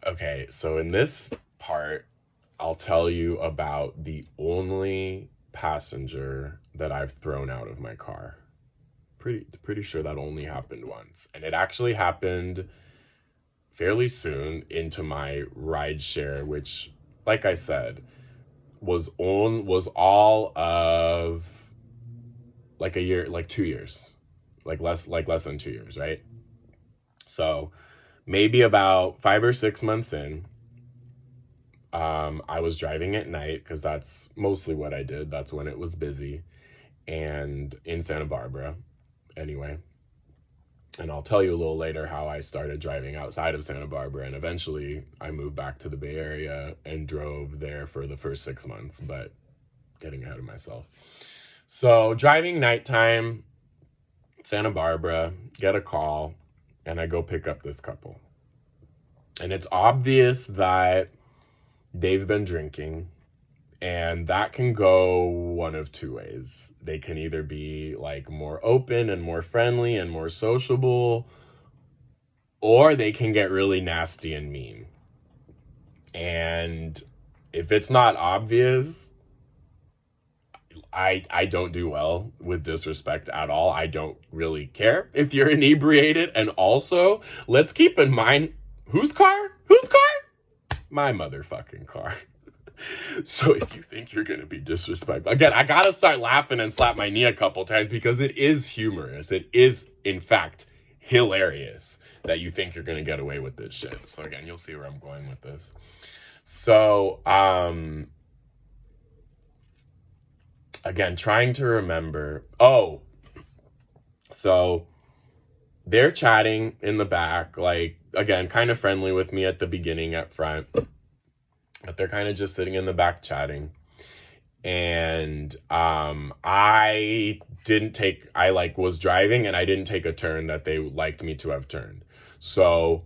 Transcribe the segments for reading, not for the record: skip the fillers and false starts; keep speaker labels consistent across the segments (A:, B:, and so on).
A: Okay, so in this part, I'll tell you about the only passenger that I've thrown out of my car. Pretty sure that only happened once. And it actually happened fairly soon into my ride share, which, like I said, was all of like a year, like 2 years, like less than 2 years, right? So maybe about 5 or 6 months in, I was driving at night because that's mostly what I did. That's when it was busy, and in Santa Barbara, anyway. And I'll tell you a little later how I started driving outside of Santa Barbara, and eventually I moved back to the Bay Area and drove there for the first 6 months, but getting ahead of myself. So driving nighttime, Santa Barbara, get a call, and I go pick up this couple. And it's obvious that they've been drinking, and that can go one of two ways. They can either be like more open and more friendly and more sociable, or they can get really nasty and mean. And if it's not obvious, I don't do well with disrespect at all. I don't really care if you're inebriated. And also, let's keep in mind, whose car? Whose car? My motherfucking car. So if you think you're going to be disrespectful, again, I got to start laughing and slap my knee a couple times because it is humorous. It is, in fact, hilarious that you think you're going to get away with this shit. So again, you'll see where I'm going with this. So, again, trying to remember. Oh, so they're chatting in the back, like, again, kind of friendly with me at the beginning up front, but they're kind of just sitting in the back chatting. And I was driving and I didn't take a turn that they liked me to have turned. So,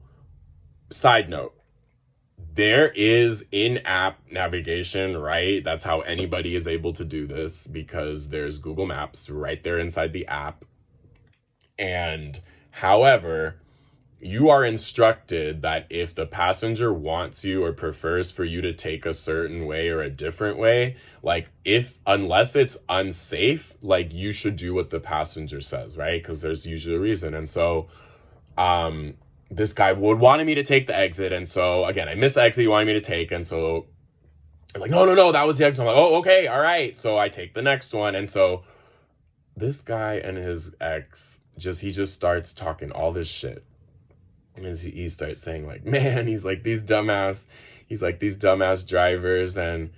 A: side note, there is in-app navigation, right? That's how anybody is able to do this, because there's Google Maps right there inside the app. And however, you are instructed that if the passenger wants you or prefers for you to take a certain way or a different way, like unless it's unsafe, like you should do what the passenger says, right? Because there's usually a reason. And so, this guy wanted me to take the exit. And so again, I missed the exit he wanted me to take. And so I'm like, no, that was the exit. I'm like, oh, okay, all right. So I take the next one. And so this guy and his ex he just starts talking all this shit. And he starts saying like, man, he's like these dumbass drivers. And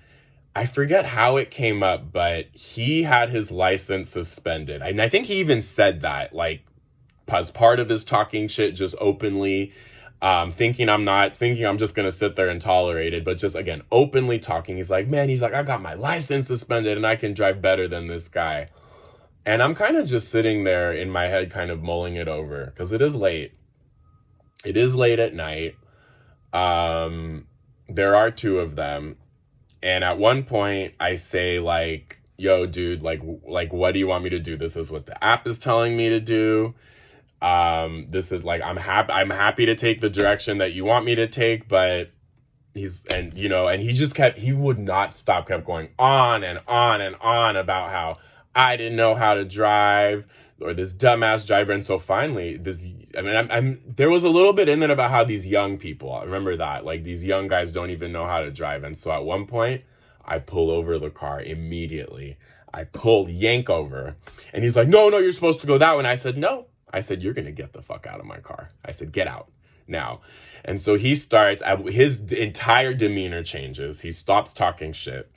A: I forget how it came up, but he had his license suspended. And I think he even said that, like, as part of his talking shit, just openly, thinking I'm just gonna sit there and tolerate it, but just, again, openly talking. He's like, I got my license suspended and I can drive better than this guy. And I'm kind of just sitting there in my head, kind of mulling it over, because it is late. It is late at night. There are two of them. And at one point I say, like, yo, dude, like, what do you want me to do? This is what the app is telling me to do. This is like, I'm happy to take the direction that you want me to take, but he would not stop, kept going on and on and on about how I didn't know how to drive, or this dumbass driver. And so finally, there was a little bit in it about how these young people, I remember that, like, these young guys don't even know how to drive. And so at one point, I pull over the car immediately. I yank over, and he's like, no, you're supposed to go that way. And I said, no. I said, you're going to get the fuck out of my car. I said, get out now. And so he starts, his entire demeanor changes. He stops talking shit.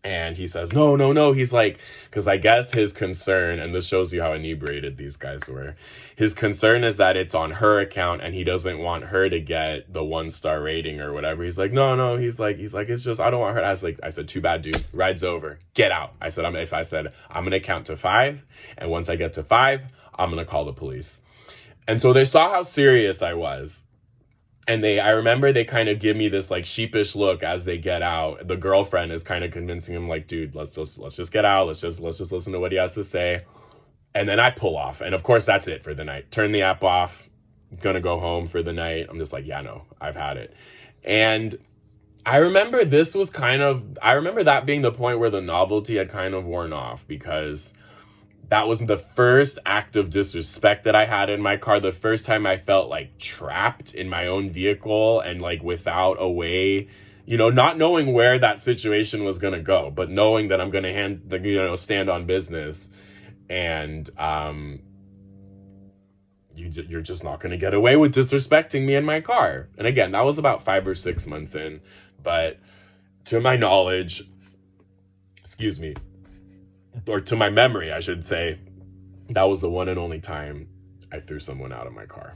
A: And he says, no. He's like, because I guess his concern, and this shows you how inebriated these guys were, his concern is that it's on her account and he doesn't want her to get the 1-star rating or whatever. He's like, no. He's like, it's just, I don't want her. I said, too bad, dude. Ride's over. Get out. I said, I'm going to count to 5. And once I get to 5, I'm going to call the police. And so they saw how serious I was. And I remember they kind of give me this, like, sheepish look as they get out. The girlfriend is kind of convincing him, like, dude, let's just get out. Let's just listen to what he has to say. And then I pull off. And of course, that's it for the night. Turn the app off. gonna go home for the night. I'm just like, yeah, no, I've had it. And I remember I remember that being the point where the novelty had kind of worn off, because that was the first act of disrespect that I had in my car. The first time I felt like trapped in my own vehicle and like without a way, not knowing where that situation was going to go, but knowing that I'm going to stand on business. And you're just not going to get away with disrespecting me in my car. And again, that was about 5 or 6 months in, but to my knowledge, excuse me, or to my memory, I should say, that was the one and only time I threw someone out of my car.